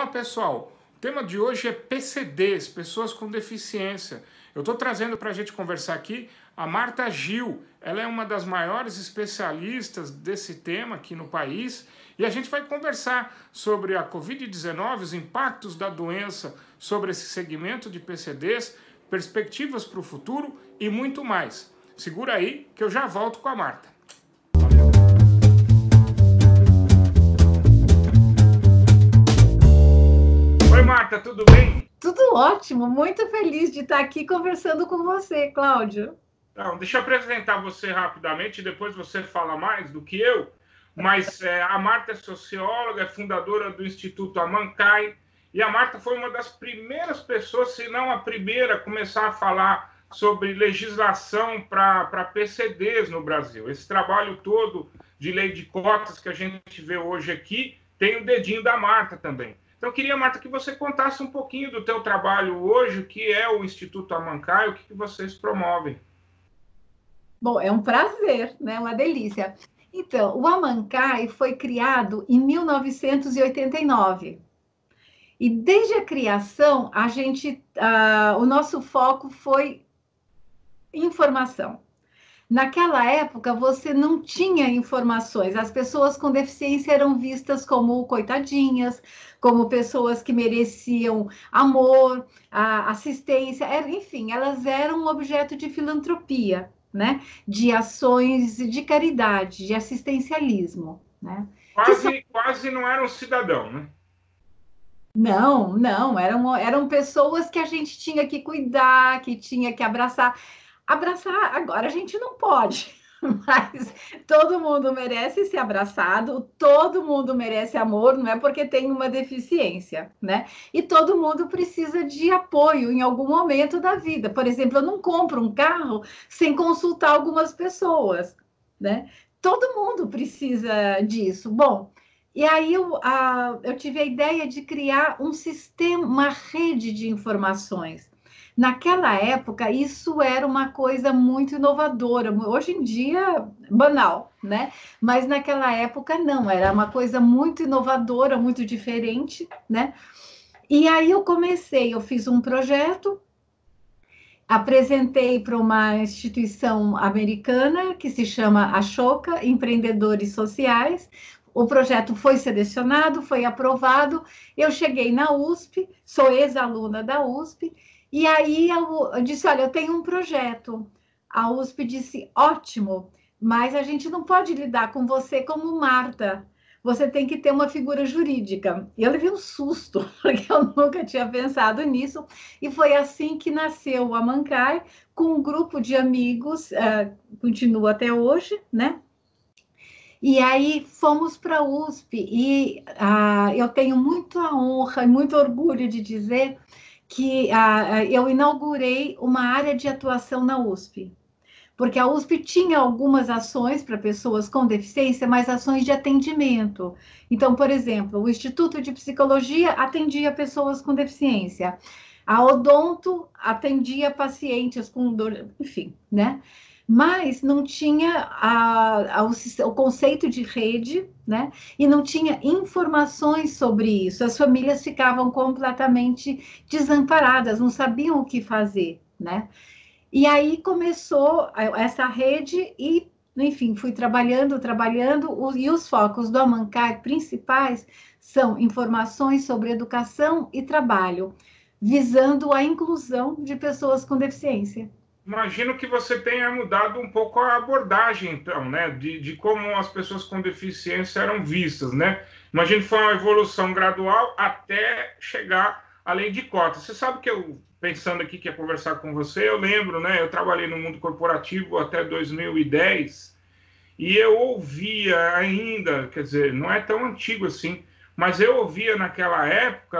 Olá pessoal, o tema de hoje é PCDs, pessoas com deficiência. Eu estou trazendo para a gente conversar aqui a Marta Gil. Ela é uma das maiores especialistas desse tema aqui no país e a gente vai conversar sobre a Covid-19, os impactos da doença sobre esse segmento de PCDs, perspectivas para o futuro e muito mais. Segura aí que eu já volto com a Marta. Oi Marta, tudo bem? Tudo ótimo, muito feliz de estar aqui conversando com você, Cláudio. Não, deixa eu apresentar você rapidamente, depois você fala mais do que eu, mas a Marta é socióloga, é fundadora do Instituto Amancai, e a Marta foi uma das primeiras pessoas, se não a primeira, a começar a falar sobre legislação para PCDs no Brasil. Esse trabalho todo de lei de cotas que a gente vê hoje aqui, tem o dedinho da Marta também. Então, eu queria, Marta, que você contasse um pouquinho do teu trabalho hoje, o que é o Instituto Amancai, o que vocês promovem. Bom, é um prazer, né? Uma delícia. Então, o Amancai foi criado em 1989. E desde a criação, o nosso foco foi informação. Naquela época, você não tinha informações. As pessoas com deficiência eram vistas como coitadinhas, como pessoas que mereciam amor, assistência, enfim, elas eram um objeto de filantropia, né? De ações de caridade, de assistencialismo, né? Quase não era um cidadão, né? Não, eram pessoas que a gente tinha que cuidar, que tinha que abraçar. Abraçar agora a gente não pode, mas todo mundo merece ser abraçado, todo mundo merece amor, não é porque tem uma deficiência, né? E todo mundo precisa de apoio em algum momento da vida. Por exemplo, eu não compro um carro sem consultar algumas pessoas, né? Todo mundo precisa disso. Bom, e aí eu tive a ideia de criar um sistema, uma rede de informações. Naquela época, isso era uma coisa muito inovadora. Hoje em dia, banal, né? Mas naquela época, não. Era uma coisa muito inovadora, muito diferente, né? E aí eu fiz um projeto, apresentei para uma instituição americana que se chama Ashoka Empreendedores Sociais. O projeto foi selecionado, foi aprovado. Eu cheguei na USP, sou ex-aluna da USP, e aí eu disse: olha, eu tenho um projeto. A USP disse: ótimo, mas a gente não pode lidar com você como Marta. Você tem que ter uma figura jurídica. E eu levei um susto, porque eu nunca tinha pensado nisso. E foi assim que nasceu o Amancai, com um grupo de amigos, continua até hoje, né? E aí fomos para a USP e eu tenho muita honra e muito orgulho de dizer que eu inaugurei uma área de atuação na USP. Porque a USP tinha algumas ações para pessoas com deficiência, mas ações de atendimento. Então, por exemplo, o Instituto de Psicologia atendia pessoas com deficiência. A Odonto atendia pacientes com dor, enfim, né? Mas não tinha o conceito de rede, né? E não tinha informações sobre isso. As famílias ficavam completamente desamparadas, não sabiam o que fazer, né? E aí começou essa rede e, enfim, fui trabalhando, e os focos do Amancai principais são informações sobre educação e trabalho, visando a inclusão de pessoas com deficiência. Imagino que você tenha mudado um pouco a abordagem, então, né? De como as pessoas com deficiência eram vistas, né? Imagino que foi uma evolução gradual até chegar à lei de cotas. Você sabe que eu, pensando aqui que ia conversar com você, eu lembro, né? Eu trabalhei no mundo corporativo até 2010 e eu ouvia ainda, quer dizer, não é tão antigo assim, mas eu ouvia naquela época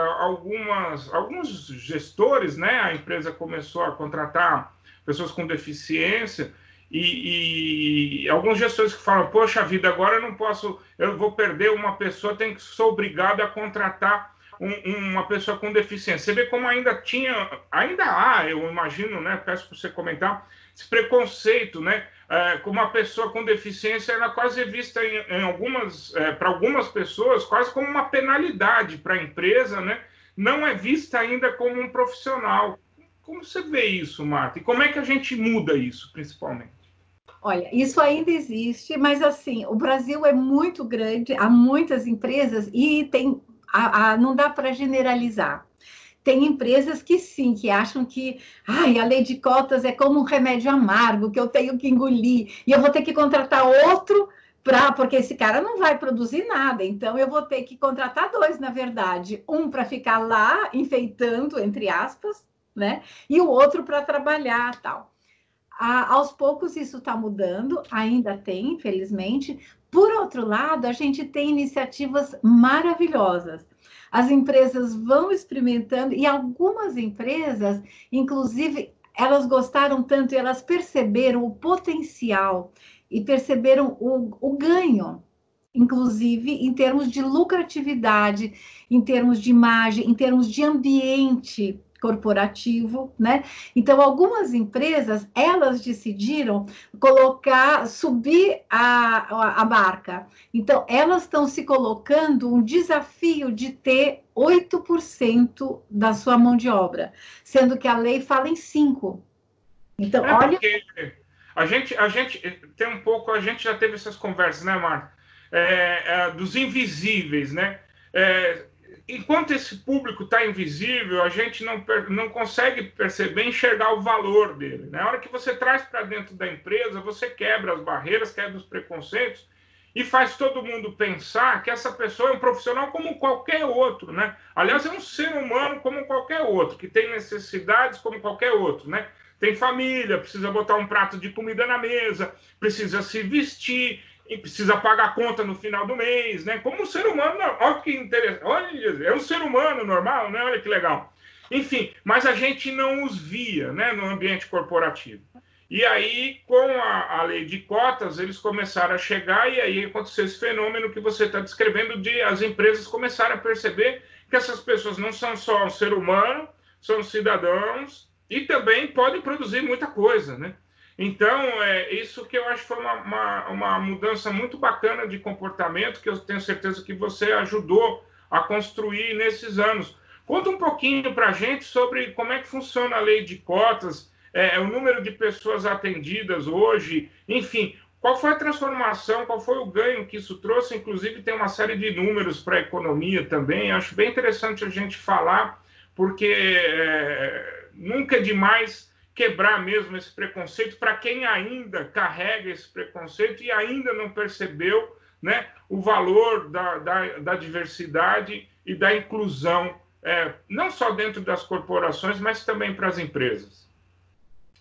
alguns gestores, né? A empresa começou a contratar pessoas com deficiência, e alguns gestores que falam: poxa vida, agora eu não posso, eu vou perder uma pessoa, sou obrigado a contratar uma pessoa com deficiência. Você vê como ainda há, eu imagino, né? Peço para você comentar esse preconceito, né? como uma pessoa com deficiência, ela quase é vista para algumas pessoas, quase como uma penalidade para a empresa, né? Não é vista ainda como um profissional. Como você vê isso, Marta? E como é que a gente muda isso, principalmente? Olha, isso ainda existe, mas assim, o Brasil é muito grande, há muitas empresas e tem, não dá para generalizar. Tem empresas que sim, que acham que ai, a lei de cotas é como um remédio amargo que eu tenho que engolir e eu vou ter que contratar outro porque esse cara não vai produzir nada, então eu vou ter que contratar dois, na verdade, um para ficar lá enfeitando, entre aspas, né? E o outro para trabalhar, tal. Aos poucos isso está mudando, ainda tem, infelizmente. Por outro lado, a gente tem iniciativas maravilhosas. As empresas vão experimentando, e algumas empresas, inclusive, elas gostaram tanto e elas perceberam o potencial e perceberam o ganho, inclusive em termos de lucratividade, em termos de imagem, em termos de ambiente corporativo, né? Então, algumas empresas, elas decidiram subir a barca. Então, elas estão se colocando um desafio de ter 8% da sua mão de obra, sendo que a lei fala em 5%. Então, olha... Porque a gente tem um pouco, a gente já teve essas conversas, né, Marta? Dos invisíveis, né? Enquanto esse público está invisível, a gente não consegue perceber, enxergar o valor dele. Na hora que você traz para dentro da empresa, você quebra as barreiras, quebra os preconceitos e faz todo mundo pensar que essa pessoa é um profissional como qualquer outro, né? Aliás, é um ser humano como qualquer outro, que tem necessidades como qualquer outro, né? Tem família, precisa botar um prato de comida na mesa, precisa se vestir, e precisa pagar a conta no final do mês, né? Como um ser humano, olha que interessante, olha, é um ser humano normal, né? Olha que legal. Enfim, mas a gente não os via, né, no ambiente corporativo. E aí, com a lei de cotas, eles começaram a chegar e aí aconteceu esse fenômeno que você está descrevendo de as empresas começaram a perceber que essas pessoas não são só um ser humano, são cidadãos e também podem produzir muita coisa, né? Então, isso que eu acho que foi uma mudança muito bacana de comportamento, que eu tenho certeza que você ajudou a construir nesses anos. Conta um pouquinho para a gente sobre como é que funciona a lei de cotas, o número de pessoas atendidas hoje, enfim, qual foi a transformação, qual foi o ganho que isso trouxe, inclusive tem uma série de números para a economia também, acho bem interessante a gente falar, porque nunca é demais quebrar mesmo esse preconceito para quem ainda carrega esse preconceito e ainda não percebeu, né, o valor da diversidade e da inclusão, não só dentro das corporações, mas também para as empresas.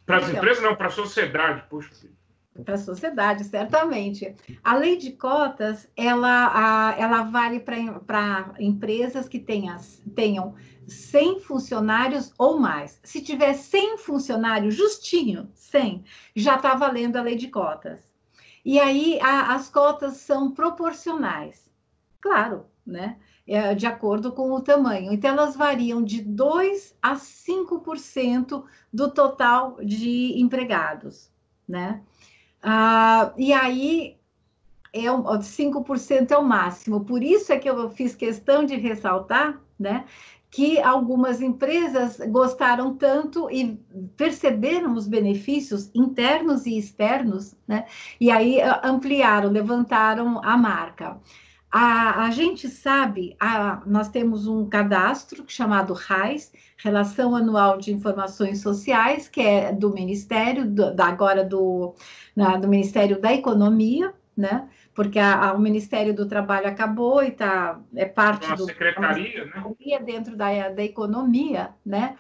Para as empresas, não, para a sociedade, puxa vida. Para a sociedade, certamente. A lei de cotas, ela vale para empresas que tenham 100 funcionários ou mais. Se tiver 100 funcionários, justinho, 100, já está valendo a lei de cotas. E aí, as cotas são proporcionais. Claro, né? De acordo com o tamanho. Então, elas variam de 2% a 5% do total de empregados, né? E aí, 5% é o máximo. Por isso é que eu fiz questão de ressaltar, né, que algumas empresas gostaram tanto e perceberam os benefícios internos e externos, né, e aí ampliaram, levantaram a marca. A gente sabe, nós temos um cadastro chamado RAIS, Relação Anual de Informações Sociais, que é do Ministério, do Ministério da Economia, né? Porque o Ministério do Trabalho acabou e é parte da secretaria, né? Dentro da economia, né?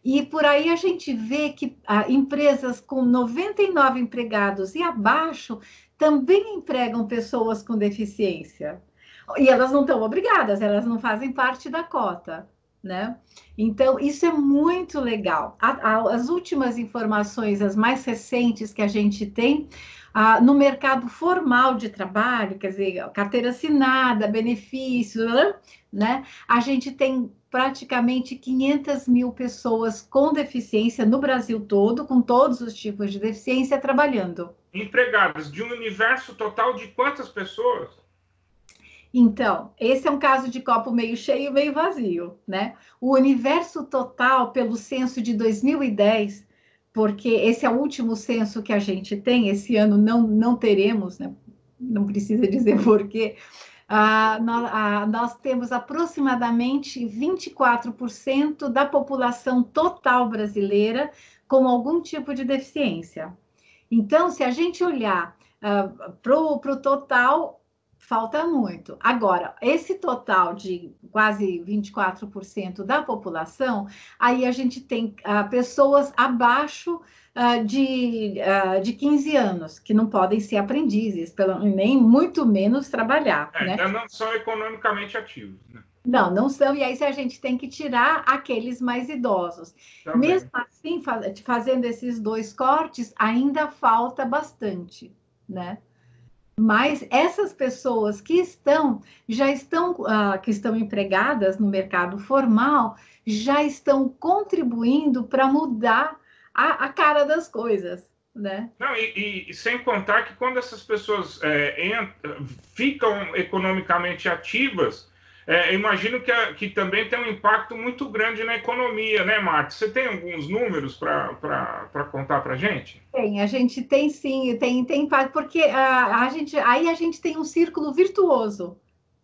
E por aí a gente vê que empresas com 99 empregados e abaixo também empregam pessoas com deficiência. E elas não estão obrigadas, elas não fazem parte da cota, né? Então, isso é muito legal. As últimas informações, as mais recentes que a gente tem, no mercado formal de trabalho, quer dizer, carteira assinada, benefícios, né? A gente tem praticamente 500 mil pessoas com deficiência no Brasil todo, com todos os tipos de deficiência, trabalhando. Empregadas de um universo total de quantas pessoas? Então, esse é um caso de copo meio cheio, meio vazio, né? O universo total, pelo censo de 2010, porque esse é o último censo que a gente tem, esse ano não teremos, né? Não precisa dizer por quê. Nós temos aproximadamente 24% da população total brasileira com algum tipo de deficiência. Então, se a gente olhar para o total, falta muito. Agora, esse total de quase 24% da população, aí a gente tem pessoas abaixo de 15 anos, que não podem ser aprendizes, nem muito menos trabalhar, né? Ainda não são economicamente ativos, né? Não são, e aí a gente tem que tirar aqueles mais idosos. Também. Mesmo assim, fazendo esses dois cortes, ainda falta bastante, né? Mas essas pessoas que estão empregadas no mercado formal, já estão contribuindo para mudar a cara das coisas, né? Não, e sem contar que quando essas pessoas ficam economicamente ativas, imagino que também tem um impacto muito grande na economia, né, Marta? Você tem alguns números para contar para a gente? Tem, a gente tem sim, tem porque aí a gente tem um círculo virtuoso,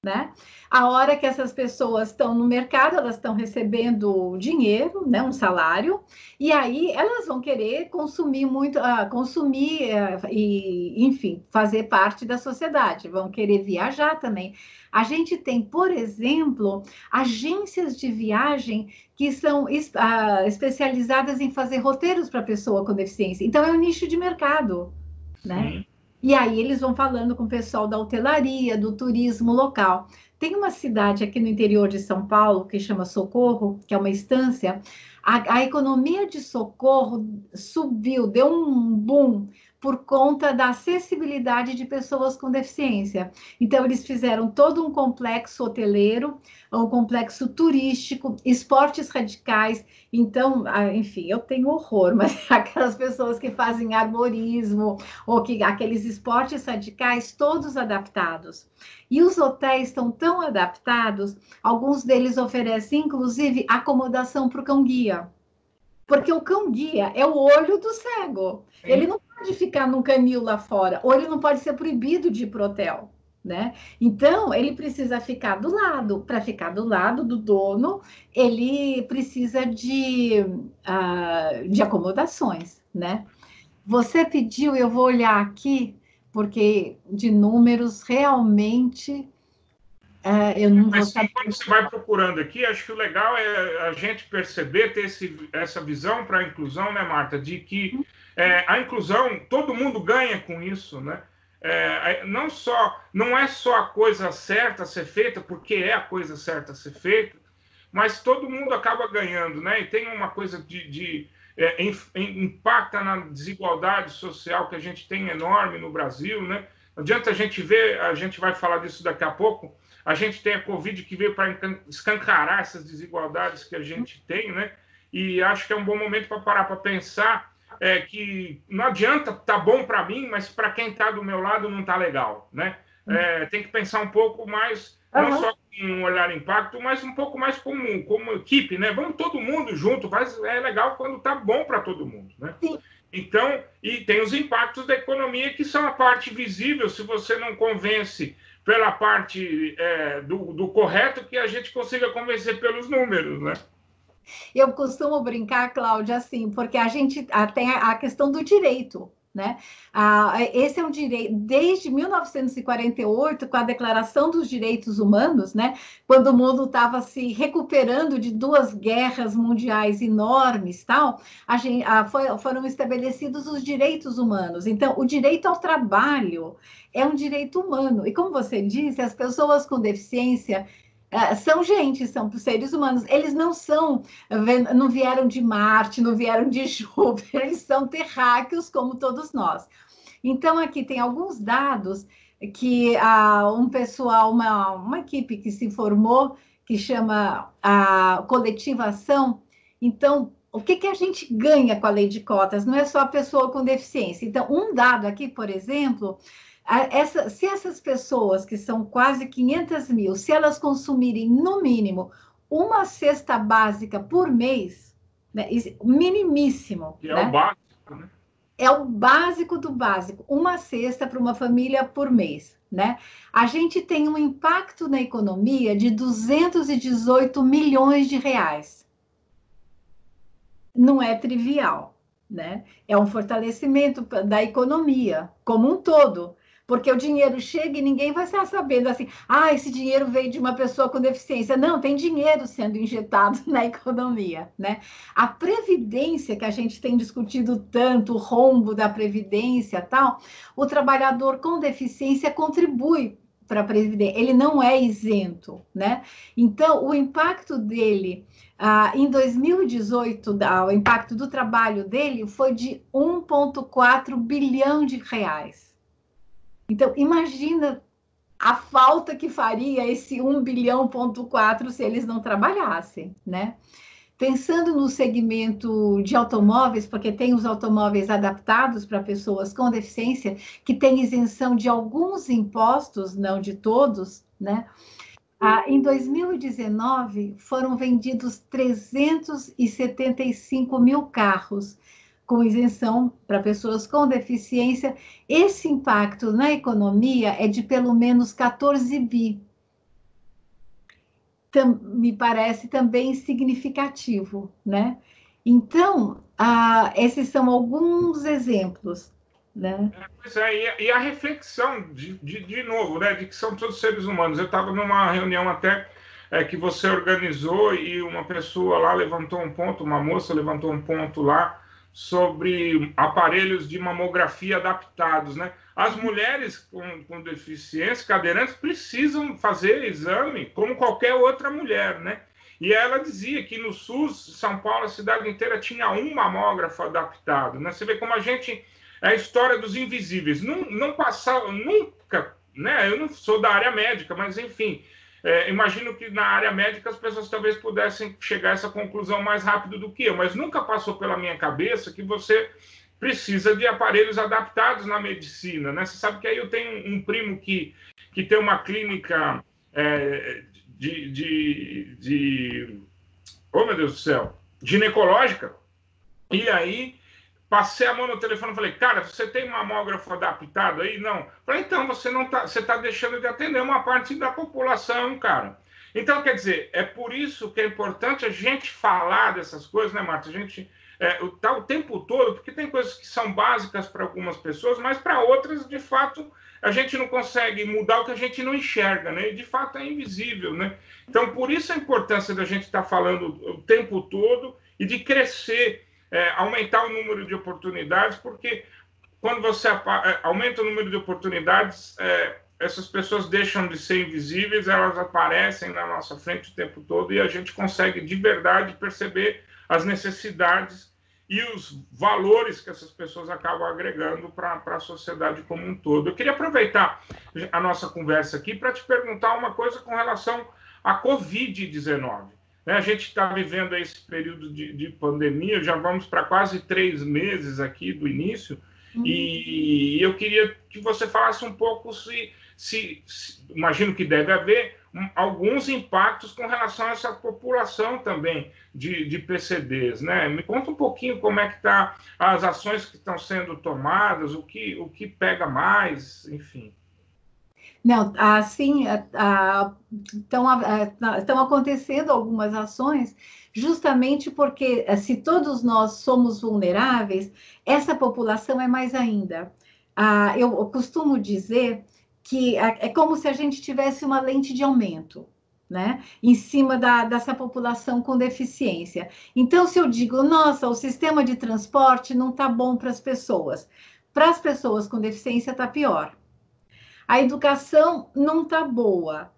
né? A hora que essas pessoas estão no mercado, elas estão recebendo dinheiro, né, um salário, e aí elas vão querer consumir muito, e, enfim, fazer parte da sociedade, vão querer viajar também. A gente tem, por exemplo, agências de viagem que são especializadas em fazer roteiros para pessoa com deficiência. Então, é um nicho de mercado, né? Sim. E aí eles vão falando com o pessoal da hotelaria, do turismo local. Tem uma cidade aqui no interior de São Paulo que chama Socorro, que é uma estância. A economia de Socorro subiu, deu um boom por conta da acessibilidade de pessoas com deficiência. Então, eles fizeram todo um complexo hoteleiro, um complexo turístico, esportes radicais. Então, enfim, eu tenho horror, mas aquelas pessoas que fazem arborismo, ou que aqueles esportes radicais, todos adaptados. E os hotéis estão tão adaptados, alguns deles oferecem, inclusive, acomodação para o cão-guia. Porque o cão-guia é o olho do cego. Sim. Ele não pode ficar num canil lá fora, ou ele não pode ser proibido de ir para o hotel, né? Então, ele precisa ficar do lado. Para ficar do lado do dono, ele precisa de acomodações, né? Você pediu, eu vou olhar aqui, porque de números realmente eu não vou saber. Quando você vai procurando aqui, acho que o legal é a gente perceber, ter essa visão para a inclusão, né, Marta, de que a inclusão, todo mundo ganha com isso, né? Não é só a coisa certa a ser feita, porque é a coisa certa a ser feita, mas todo mundo acaba ganhando, né? E tem uma coisa impacta na desigualdade social que a gente tem enorme no Brasil, né? Não adianta a gente ver, a gente vai falar disso daqui a pouco, a gente tem a Covid que veio para escancarar essas desigualdades que a gente tem, né? E acho que é um bom momento para parar para pensar que não adianta tá bom para mim, mas para quem está do meu lado não está legal, né? Tem que pensar um pouco mais, não só com um olhar impacto, mas um pouco mais como equipe, né? Vamos todo mundo junto, é legal quando está bom para todo mundo, né? Sim. Então, e tem os impactos da economia que são a parte visível, se você não convence pela parte do correto, que a gente consiga convencer pelos números, né? Eu costumo brincar, Cláudia, assim, porque a gente tem a questão do direito, né? Esse é um direito, desde 1948, com a Declaração dos Direitos Humanos, né? Quando o mundo estava se recuperando de duas guerras mundiais enormes, tal, foram estabelecidos os direitos humanos. Então, o direito ao trabalho é um direito humano. E como você disse, as pessoas com deficiência São gente, são seres humanos. Eles não são, não vieram de Marte, não vieram de Júpiter, eles são terráqueos como todos nós. Então, aqui tem alguns dados que um pessoal, uma equipe que se formou, que chama a coletivação. Então, o que a gente ganha com a lei de cotas? Não é só a pessoa com deficiência. Então, um dado aqui, por exemplo, se essas pessoas, que são quase 500 mil, se elas consumirem, no mínimo, uma cesta básica por mês, né, minimíssimo. Que é o básico, né? É o básico do básico, uma cesta para uma família por mês, né? A gente tem um impacto na economia de 218 milhões de reais. Não é trivial, né? É um fortalecimento da economia como um todo, porque o dinheiro chega e ninguém vai estar sabendo assim, esse dinheiro veio de uma pessoa com deficiência. Não, tem dinheiro sendo injetado na economia, né? A previdência, que a gente tem discutido tanto, o rombo da previdência, tal, o trabalhador com deficiência contribui para a previdência, ele não é isento, né? Então, o impacto dele em 2018, o impacto do trabalho dele foi de 1,4 bilhão de reais. Então, imagina a falta que faria esse 1,4 bilhão se eles não trabalhassem, né? Pensando no segmento de automóveis, porque tem os automóveis adaptados para pessoas com deficiência, que tem isenção de alguns impostos, não de todos, né? Em 2019, foram vendidos 375 mil carros com isenção para pessoas com deficiência. Esse impacto na economia é de pelo menos 14 bi. Me parece também significativo, né? Então, esses são alguns exemplos, né? Pois é, e a reflexão, de novo, né, de que são todos seres humanos. Eu estava numa reunião até que você organizou e uma pessoa lá levantou um ponto, uma moça levantou um ponto lá sobre aparelhos de mamografia adaptados, né? As mulheres com deficiência, cadeirantes, precisam fazer exame como qualquer outra mulher, né? E ela dizia que no SUS, São Paulo, a cidade inteira tinha um mamógrafo adaptado, né? Você vê como a gente... É a história dos invisíveis. Não passava, nunca, né? Eu não sou da área médica, mas enfim, imagino que na área médica as pessoas talvez pudessem chegar a essa conclusão mais rápido do que eu, mas nunca passou pela minha cabeça que você precisa de aparelhos adaptados na medicina, né? Você sabe que aí eu tenho um primo que tem uma clínica oh meu Deus do céu, ginecológica, e aí passei a mão no telefone e falei, cara, você tem um mamógrafo adaptado aí? Não. Falei, então, você está deixando de atender uma parte da população, cara. Então, quer dizer, é por isso que é importante a gente falar dessas coisas, né, Marta? A gente tá o tempo todo, porque tem coisas que são básicas para algumas pessoas, mas para outras, de fato, a gente não consegue mudar o que a gente não enxerga, né? E, de fato, é invisível, né? Então, por isso a importância da gente estar falando o tempo todo e de crescer, aumentar o número de oportunidades, porque quando você aumenta o número de oportunidades, essas pessoas deixam de ser invisíveis, elas aparecem na nossa frente o tempo todo e a gente consegue de verdade perceber as necessidades e os valores que essas pessoas acabam agregando para a sociedade como um todo. Eu queria aproveitar a nossa conversa aqui para te perguntar uma coisa com relação à Covid-19. A gente está vivendo esse período de pandemia, já vamos para quase 3 meses aqui do início, e eu queria que você falasse um pouco se imagino que deve haver alguns impactos com relação a essa população também de PCDs, né? Me conta um pouquinho como é que está as ações que estão sendo tomadas, o que pega mais, enfim. Não, assim, estão acontecendo algumas ações, justamente porque, se todos nós somos vulneráveis, essa população é mais ainda. Eu costumo dizer que é como se a gente tivesse uma lente de aumento, né, em cima dessa população com deficiência. Então, se eu digo, nossa, o sistema de transporte não está bom para as pessoas com deficiência está pior. A educação não está boa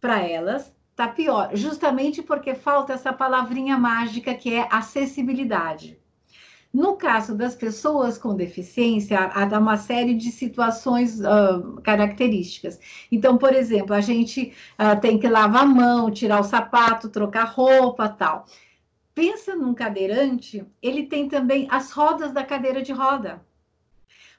para elas, Tá pior, justamente porque falta essa palavrinha mágica que é acessibilidade. No caso das pessoas com deficiência, há uma série de situações características. Então, por exemplo, a gente tem que lavar a mão, tirar o sapato, trocar roupa, tal. Pensa num cadeirante, ele tem também as rodas da cadeira de roda.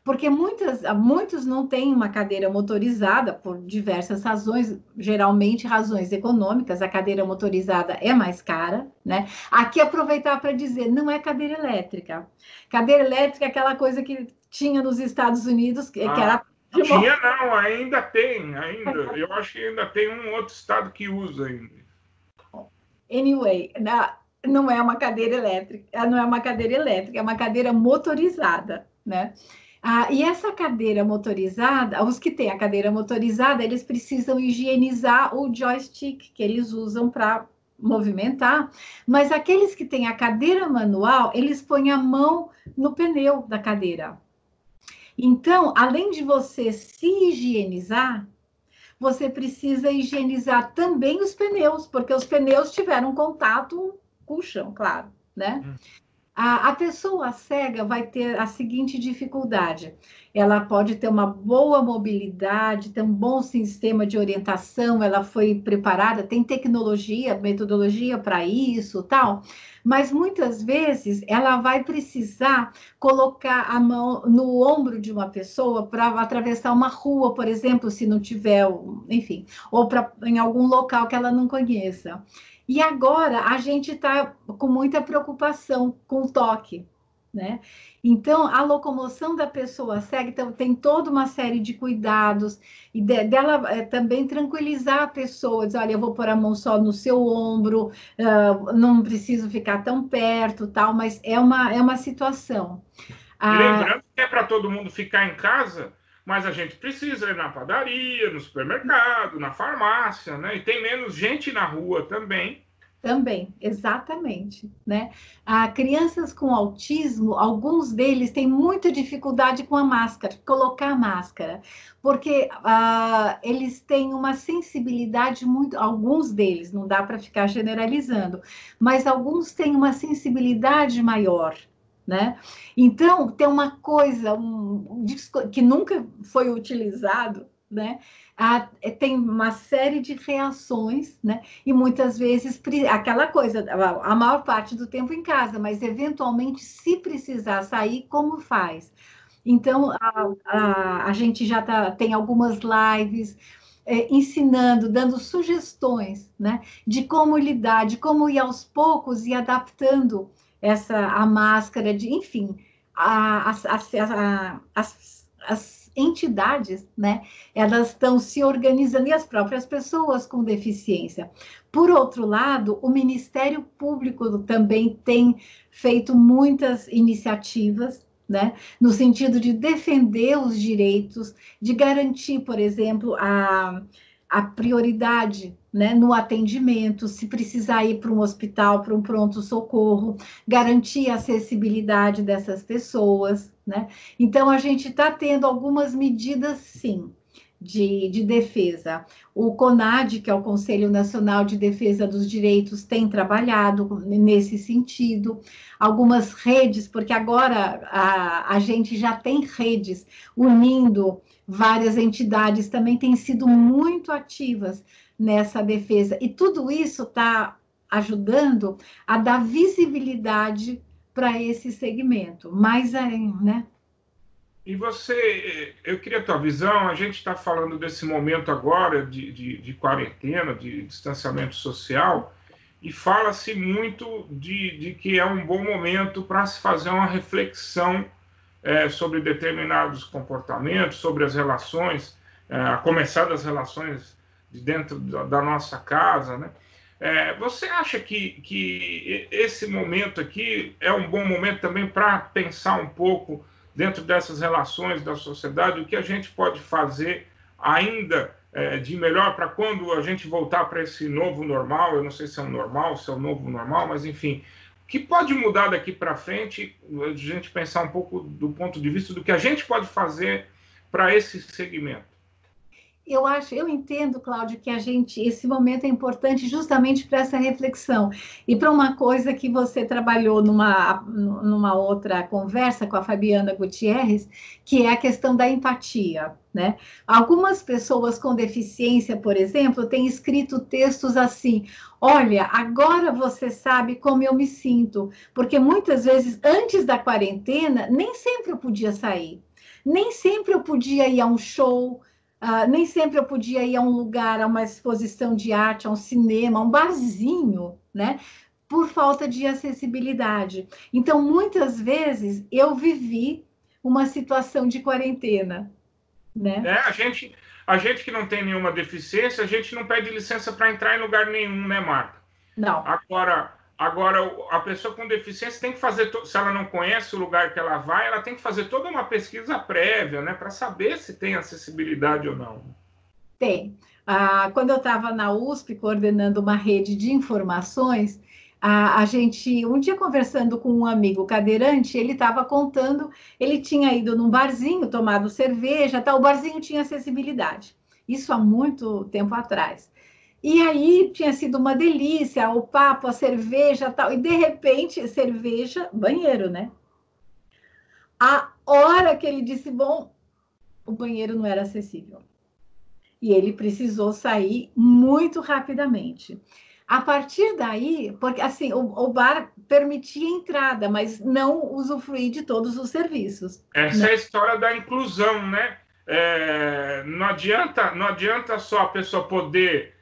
Porque muitos não têm uma cadeira motorizada por diversas razões, geralmente razões econômicas, a cadeira motorizada é mais cara, né? Aqui aproveitar para dizer, não é cadeira elétrica. Cadeira elétrica é aquela coisa que tinha nos Estados Unidos, que era de tinha não, ainda tem, ainda. Eu acho que ainda tem um outro estado que usa ainda. Anyway, não é uma cadeira elétrica, não é uma cadeira elétrica, é uma cadeira motorizada, né? E essa cadeira motorizada, os que têm a cadeira motorizada, eles precisam higienizar o joystick que eles usam para movimentar, mas aqueles que têm a cadeira manual, eles põem a mão no pneu da cadeira. Então, além de você se higienizar, você precisa higienizar também os pneus, porque os pneus tiveram contato com o chão, claro, né? A pessoa cega vai ter a seguinte dificuldade: ela pode ter uma boa mobilidade, ter um bom sistema de orientação, ela foi preparada, tem tecnologia, metodologia para isso, tal, mas muitas vezes ela vai precisar colocar a mão no ombro de uma pessoa para atravessar uma rua, por exemplo, se não tiver, enfim, ou em algum local que ela não conheça. E agora a gente está com muita preocupação com o toque, né? Então, a locomoção da pessoa cega então, tem toda uma série de cuidados, e dela também tranquilizar a pessoa, dizer, olha, eu vou pôr a mão só no seu ombro, não preciso ficar tão perto, tal, mas é uma situação. E lembrando que é para todo mundo ficar em casa, mas a gente precisa ir na padaria, no supermercado, na farmácia, né? E tem menos gente na rua também. Também, exatamente, né? Crianças com autismo, alguns deles têm muita dificuldade com a máscara, colocar a máscara, porque eles têm uma sensibilidade muito, alguns deles, não dá para ficar generalizando, mas alguns têm uma sensibilidade maior, né? Então, tem uma coisa que nunca foi utilizado, né? Tem uma série de reações, né? E muitas vezes aquela coisa, a maior parte do tempo em casa, mas eventualmente, se precisar sair, como faz? Então, a gente já tem algumas lives ensinando, dando sugestões, né? De como lidar, de como ir aos poucos e adaptando a máscara, enfim, as entidades, né? Elas estão se organizando, e as próprias pessoas com deficiência. Por outro lado, o Ministério Público também tem feito muitas iniciativas, né? No sentido de defender os direitos, de garantir, por exemplo, a prioridade, né, no atendimento, se precisar ir para um hospital, para um pronto-socorro, garantir a acessibilidade dessas pessoas, né? Então, a gente está tendo algumas medidas, sim, de defesa. O CONAD, que é o Conselho Nacional de Defesa dos Direitos, tem trabalhado nesse sentido. Algumas redes, porque agora a gente já tem redes unindo várias entidades, também têm sido muito ativas nessa defesa. E tudo isso está ajudando a dar visibilidade para esse segmento. Mais ainda, né? E você, eu queria a tua visão, a gente está falando desse momento agora de quarentena, de distanciamento social, e fala-se muito de que é um bom momento para se fazer uma reflexão sobre determinados comportamentos, sobre as relações, a começar das relações de dentro da nossa casa, né? Você acha que esse momento aqui é um bom momento também para pensar um pouco dentro dessas relações da sociedade, o que a gente pode fazer ainda de melhor para quando a gente voltar para esse novo normal? Eu não sei se é um normal, se é um novo normal, mas enfim, o que pode mudar daqui para frente, a gente pensar um pouco do ponto de vista do que a gente pode fazer para esse segmento? eu entendo, Cláudio, que esse momento é importante justamente para essa reflexão e para uma coisa que você trabalhou numa outra conversa com a Fabiana Gutierrez, que é a questão da empatia, né? Algumas pessoas com deficiência, por exemplo, têm escrito textos assim: olha, agora você sabe como eu me sinto, porque muitas vezes antes da quarentena nem sempre eu podia sair, nem sempre eu podia ir a um show. Nem sempre eu podia ir a um lugar, a uma exposição de arte, a um cinema, a um barzinho, né? Por falta de acessibilidade. Então, muitas vezes, eu vivi uma situação de quarentena, né? A gente que não tem nenhuma deficiência, a gente não pede licença para entrar em lugar nenhum, né, Marta? Não. Agora, a pessoa com deficiência tem que fazer, se ela não conhece o lugar que ela vai, ela tem que fazer toda uma pesquisa prévia, né, para saber se tem acessibilidade ou não. Tem. Quando eu estava na USP coordenando uma rede de informações, a gente, um dia conversando com um amigo cadeirante, ele estava contando, ele tinha ido num barzinho, tomado cerveja, tal, o barzinho tinha acessibilidade. Isso há muito tempo atrás. E aí tinha sido uma delícia, o papo, a cerveja, tal, e de repente, cerveja, banheiro, né? A hora que ele disse, bom, o banheiro não era acessível. E ele precisou sair muito rapidamente. A partir daí, porque assim, o bar permitia entrada, mas não usufruir de todos os serviços. Essa é a história da inclusão, né? Não adianta só a pessoa poder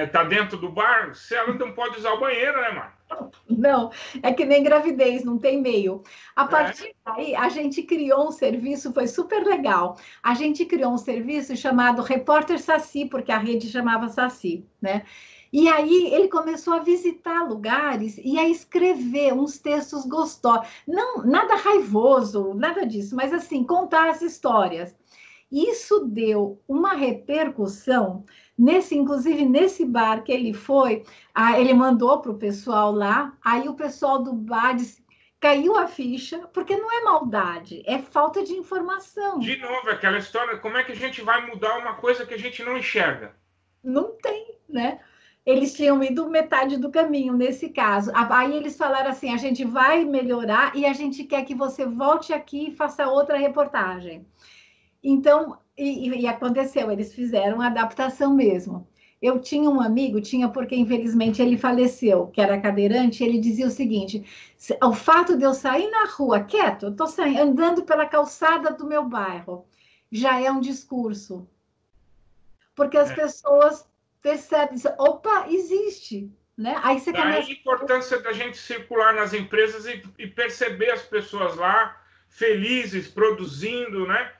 estar dentro do bar se ela não pode usar o banheiro, né, Marta? Não, é que nem gravidez, não tem meio. A partir daí, a gente criou um serviço, foi super legal. A gente criou um serviço chamado Repórter Saci, porque a rede chamava Saci, né? E aí ele começou a visitar lugares e a escrever uns textos gostosos. Não, nada raivoso, nada disso, mas assim, contar as histórias. Isso deu uma repercussão inclusive nesse bar que ele foi, ele mandou para o pessoal lá, aí o pessoal do bar disse, caiu a ficha, porque não é maldade, é falta de informação. De novo, aquela história, como é que a gente vai mudar uma coisa que a gente não enxerga? Não tem, né? Eles tinham ido metade do caminho nesse caso. Aí eles falaram assim: a gente vai melhorar e a gente quer que você volte aqui e faça outra reportagem. Então, e aconteceu, eles fizeram a adaptação mesmo. Eu tinha um amigo, porque infelizmente ele faleceu, que era cadeirante, ele dizia o seguinte: o fato de eu sair na rua quieto, eu estou andando pela calçada do meu bairro, já é um discurso. Porque as pessoas percebem, opa, existe. Né? Aí você começa... a importância da gente circular nas empresas e perceber as pessoas lá, felizes, produzindo, né?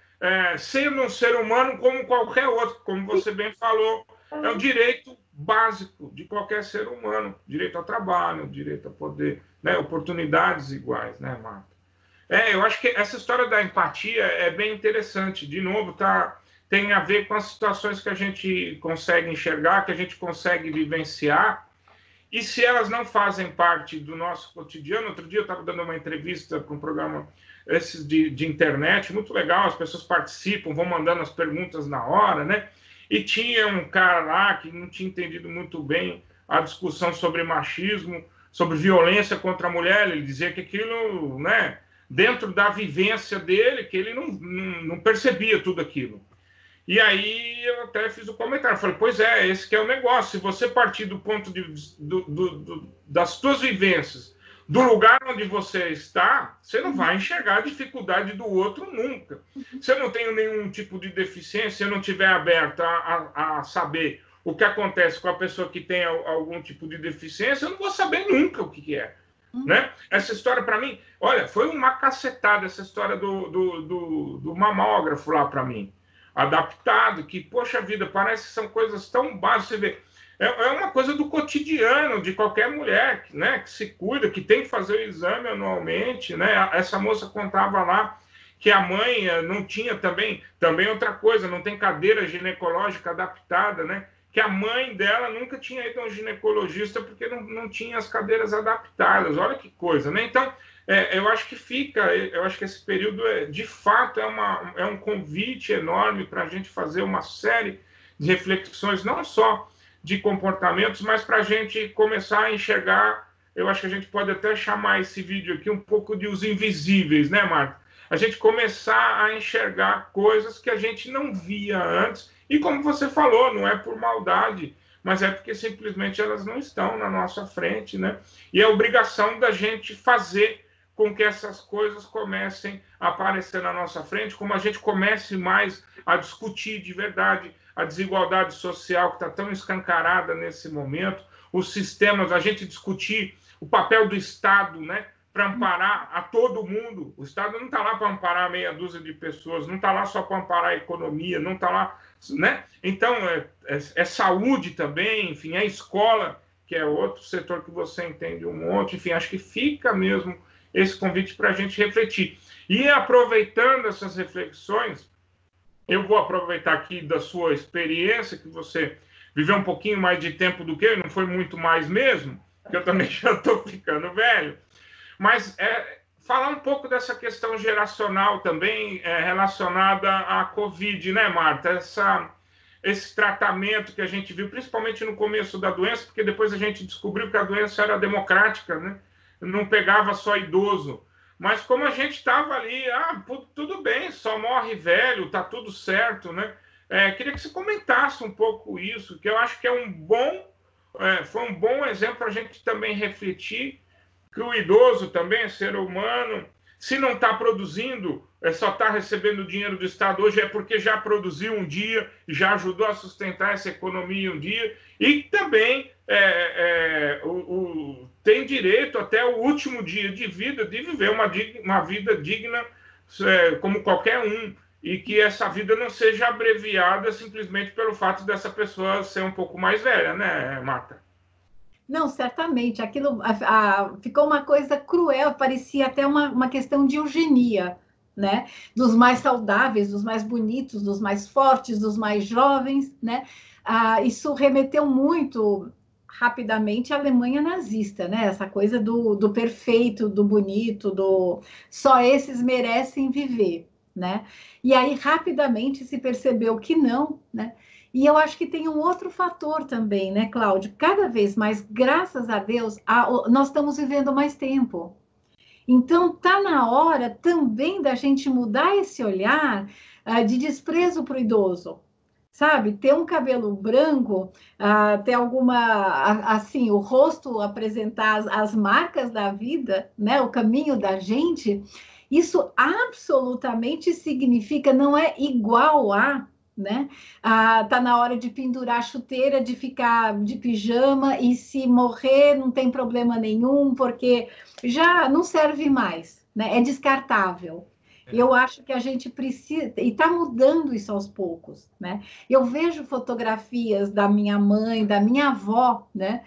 Sendo um ser humano como qualquer outro, como você bem falou, é um direito básico de qualquer ser humano, direito ao trabalho, direito a poder, né, oportunidades iguais, né, Marta? Eu acho que essa história da empatia é bem interessante. De novo, tem a ver com as situações que a gente consegue enxergar, que a gente consegue vivenciar, e se elas não fazem parte do nosso cotidiano. Outro dia eu estava dando uma entrevista para um programa esses de internet, muito legal, as pessoas participam, vão mandando as perguntas na hora, né? E tinha um cara lá que não tinha entendido muito bem a discussão sobre machismo, sobre violência contra a mulher. Ele dizia que aquilo, né, dentro da vivência dele, que ele não percebia tudo aquilo. E aí eu até fiz o comentário, falei, pois é, esse que é o negócio. Se você partir do ponto das suas vivências, do lugar onde você está, você não vai enxergar a dificuldade do outro nunca. Se eu não tenho nenhum tipo de deficiência, se eu não estiver aberto a saber o que acontece com a pessoa que tem algum tipo de deficiência, eu não vou saber nunca o que é. Né? Essa história, para mim, olha, foi uma cacetada essa história do mamógrafo lá para mim. Adaptado, que, poxa vida, parece que são coisas tão básicas. Você vê, é uma coisa do cotidiano de qualquer mulher, né, que se cuida, que tem que fazer o exame anualmente, né? Essa moça contava lá que a mãe não tinha também outra coisa, não tem cadeira ginecológica adaptada, né? Que a mãe dela nunca tinha ido a um ginecologista porque não tinha as cadeiras adaptadas. Olha que coisa, né? Então, eu acho que esse período, de fato, é um convite enorme para a gente fazer uma série de reflexões, não só de comportamentos, mas para a gente começar a enxergar, eu acho que a gente pode até chamar esse vídeo aqui um pouco de os invisíveis, né, Marta? A gente começar a enxergar coisas que a gente não via antes, e como você falou, não é por maldade, mas é porque simplesmente elas não estão na nossa frente, né? E é obrigação da gente fazer com que essas coisas comecem a aparecer na nossa frente, como a gente comece mais a discutir de verdade a desigualdade social que está tão escancarada nesse momento, os sistemas, a gente discutir o papel do Estado, né, para amparar a todo mundo. O Estado não está lá para amparar meia dúzia de pessoas, não está lá só para amparar a economia, não está lá, né? Então, é saúde também, enfim, é escola, que é outro setor que você entende um monte, enfim, acho que fica mesmo esse convite para a gente refletir. E aproveitando essas reflexões, eu vou aproveitar aqui da sua experiência, que você viveu um pouquinho mais de tempo do que eu, não foi muito mais mesmo, que eu também já estou ficando velho, mas falar um pouco dessa questão geracional também relacionada à Covid, né, Marta? Esse tratamento que a gente viu, principalmente no começo da doença, porque depois a gente descobriu que a doença era democrática, né? Não pegava só idoso. Mas como a gente estava ali, tudo bem, só morre velho, tá tudo certo, né? Queria que você comentasse um pouco isso, que eu acho que foi um bom exemplo para a gente também refletir que o idoso também é ser humano. Se não está produzindo, só está recebendo dinheiro do Estado hoje, é porque já produziu um dia, já ajudou a sustentar essa economia um dia, e também tem direito até o último dia de vida de viver uma vida digna como qualquer um, e que essa vida não seja abreviada simplesmente pelo fato dessa pessoa ser um pouco mais velha, né, Marta? Não, certamente. Aquilo ficou uma coisa cruel, parecia até uma questão de eugenia, né? Dos mais saudáveis, dos mais bonitos, dos mais fortes, dos mais jovens, né? Isso remeteu muito rapidamente à Alemanha nazista, né? Essa coisa do perfeito, do bonito, só esses merecem viver, né? E aí rapidamente se percebeu que não, né? E eu acho que tem um outro fator também, né, Cláudio? Cada vez mais, graças a Deus, nós estamos vivendo mais tempo. Então, está na hora também da gente mudar esse olhar de desprezo para o idoso. Sabe, ter um cabelo branco, ter assim, o rosto apresentar as marcas da vida, né, o caminho da gente, isso absolutamente significa, não é igual a, né? Tá na hora de pendurar a chuteira, de ficar de pijama, e se morrer não tem problema nenhum, porque já não serve mais, né? É descartável. Eu acho que a gente precisa, e está mudando isso aos poucos, né? Eu vejo fotografias da minha mãe, da minha avó, né?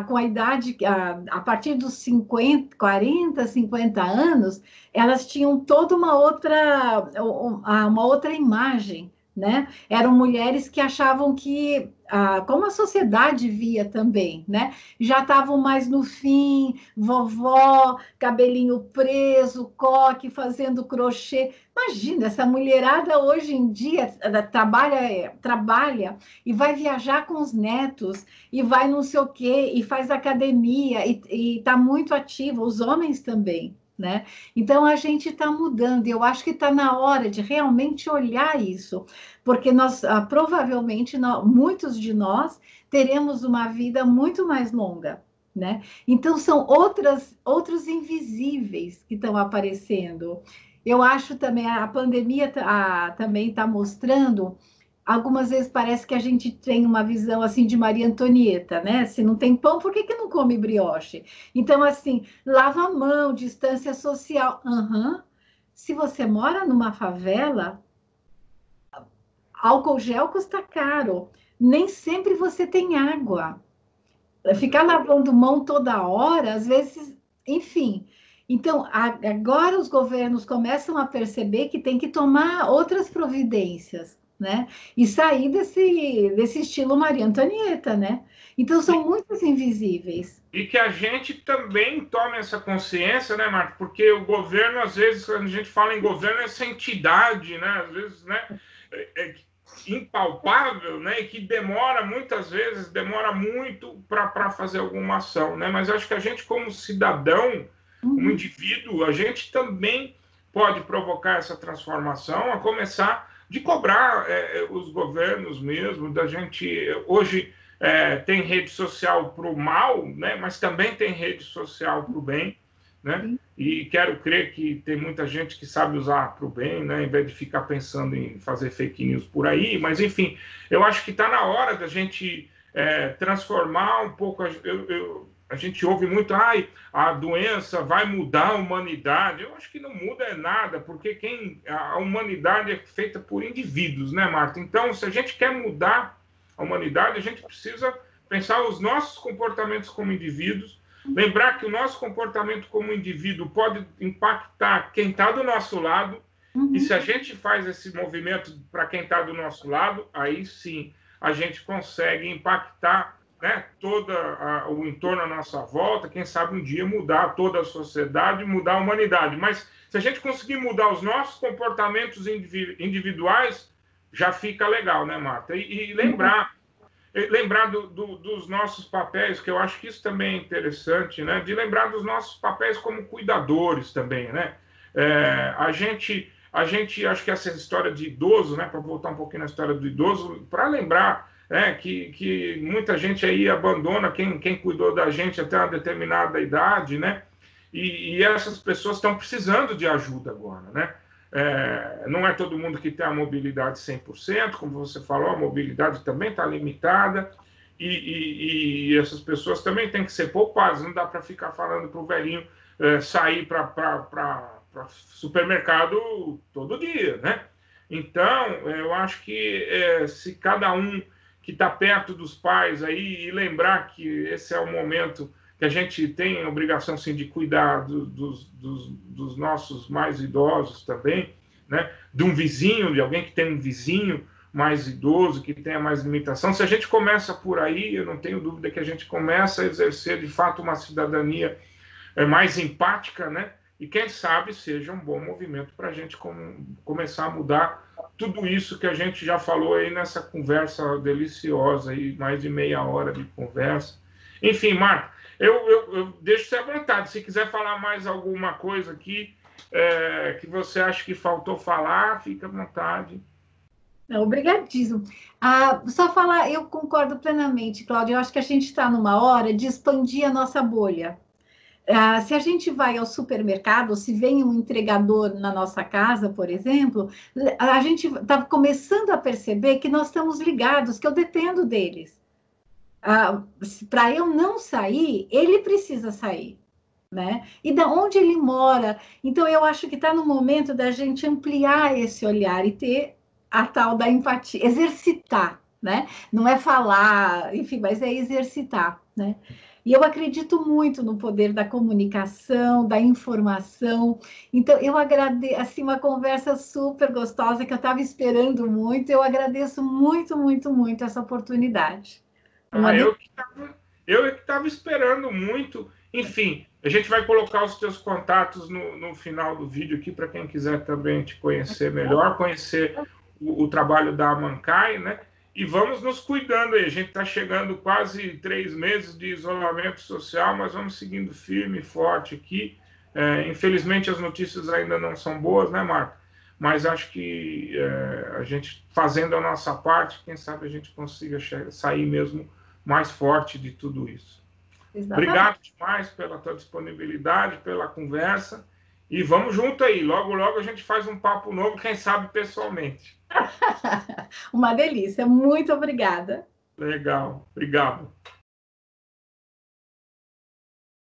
Com a idade, a partir dos 50, 40, 50 anos, elas tinham toda uma outra imagem, né? Eram mulheres que achavam que, como a sociedade via também, né? Já estavam mais no fim, vovó, cabelinho preso, coque, fazendo crochê. Imagina, essa mulherada hoje em dia trabalha e vai viajar com os netos, e vai não sei o quê, e faz academia, e está muito ativa, os homens também, né? Então a gente está mudando, e eu acho que está na hora de realmente olhar isso, porque provavelmente muitos de nós teremos uma vida muito mais longa, né? Então são outros invisíveis que estão aparecendo. Eu acho também a pandemia também está mostrando. Algumas vezes parece que a gente tem uma visão assim de Maria Antonieta, né? Se não tem pão, por que não come brioche? Então, assim, lava a mão, distância social. Se você mora numa favela, álcool gel custa caro. Nem sempre você tem água. Ficar lavando mão toda hora, às vezes, enfim. Então, agora os governos começam a perceber que tem que tomar outras providências, né? E sair desse estilo Maria Antonieta, né? Então, são muitos invisíveis. E que a gente também tome essa consciência, né, Marco? Porque o governo, às vezes, quando a gente fala em governo, é essa entidade, né? Às vezes, né? impalpável, né, e que demora, muitas vezes, demora muito para fazer alguma ação, né? Mas acho que a gente, como cidadão, como indivíduo, a gente também pode provocar essa transformação, a começar de cobrar os governos mesmo, da gente... Hoje tem rede social para o mal, né, mas também tem rede social para o bem, né? E quero crer que tem muita gente que sabe usar para o bem, né, em vez de ficar pensando em fazer fake news por aí. Mas, enfim, eu acho que está na hora da gente transformar um pouco... A gente ouve muito, a doença vai mudar a humanidade. Eu acho que não muda nada, porque a humanidade é feita por indivíduos, né, Marta? Então, se a gente quer mudar a humanidade, a gente precisa pensar os nossos comportamentos como indivíduos, lembrar que o nosso comportamento como indivíduo pode impactar quem está do nosso lado, e se a gente faz esse movimento para quem está do nosso lado, aí sim a gente consegue impactar, né, todo o entorno à nossa volta, quem sabe um dia mudar toda a sociedade, mudar a humanidade. Mas se a gente conseguir mudar os nossos comportamentos individuais, já fica legal, né, Marta? E lembrar dos nossos papéis, que eu acho que isso também é interessante, né? De lembrar dos nossos papéis como cuidadores também, né? A gente, acho que essa história de idoso, né? Para voltar um pouquinho na história do idoso, para lembrar que muita gente aí abandona quem cuidou da gente até uma determinada idade, né? E essas pessoas estão precisando de ajuda agora, né? Não é todo mundo que tem a mobilidade 100%, como você falou, a mobilidade também está limitada, e essas pessoas também têm que ser poupadas, não dá para ficar falando para o velhinho sair para supermercado todo dia, né? Então, eu acho que se cada um que está perto dos pais aí e lembrar que esse é o momento que a gente tem a obrigação, sim, de cuidar dos nossos mais idosos também, né? De um vizinho, de alguém que tem um vizinho mais idoso, que tenha mais limitação. Se a gente começa por aí, eu não tenho dúvida que a gente começa a exercer, de fato, uma cidadania mais empática, né? E quem sabe seja um bom movimento para a gente começar a mudar tudo isso que a gente já falou aí nessa conversa deliciosa, aí, mais de meia hora de conversa. Enfim, Marco, eu deixo você à vontade. Se quiser falar mais alguma coisa aqui que você acha que faltou falar, fica à vontade. Obrigadíssimo. Só falar, eu concordo plenamente, Cláudia. Eu acho que a gente está numa hora de expandir a nossa bolha. Se a gente vai ao supermercado, se vem um entregador na nossa casa, por exemplo, a gente está começando a perceber que nós estamos ligados, que eu dependo deles. Para eu não sair, ele precisa sair, né? E da onde ele mora. Então, eu acho que está no momento da gente ampliar esse olhar e ter a tal da empatia, exercitar, né? Não é falar, enfim, mas é exercitar, né? E eu acredito muito no poder da comunicação, da informação. Então, eu agradeço, assim, uma conversa super gostosa que eu estava esperando muito. Eu agradeço muito, muito, muito essa oportunidade. Eu que estava esperando muito. Enfim, a gente vai colocar os teus contatos no final do vídeo aqui para quem quiser também te conhecer melhor, conhecer o trabalho da Amancai, né? E vamos nos cuidando aí. A gente está chegando quase 3 meses de isolamento social, mas vamos seguindo firme e forte aqui. Infelizmente, as notícias ainda não são boas, né, Marco? Mas acho que a gente, fazendo a nossa parte, quem sabe a gente consiga sair mesmo mais forte de tudo isso. Exatamente. Obrigado demais pela tua disponibilidade, pela conversa. E vamos junto aí. Logo, logo a gente faz um papo novo, quem sabe pessoalmente. Uma delícia. Muito obrigada. Legal. Obrigado.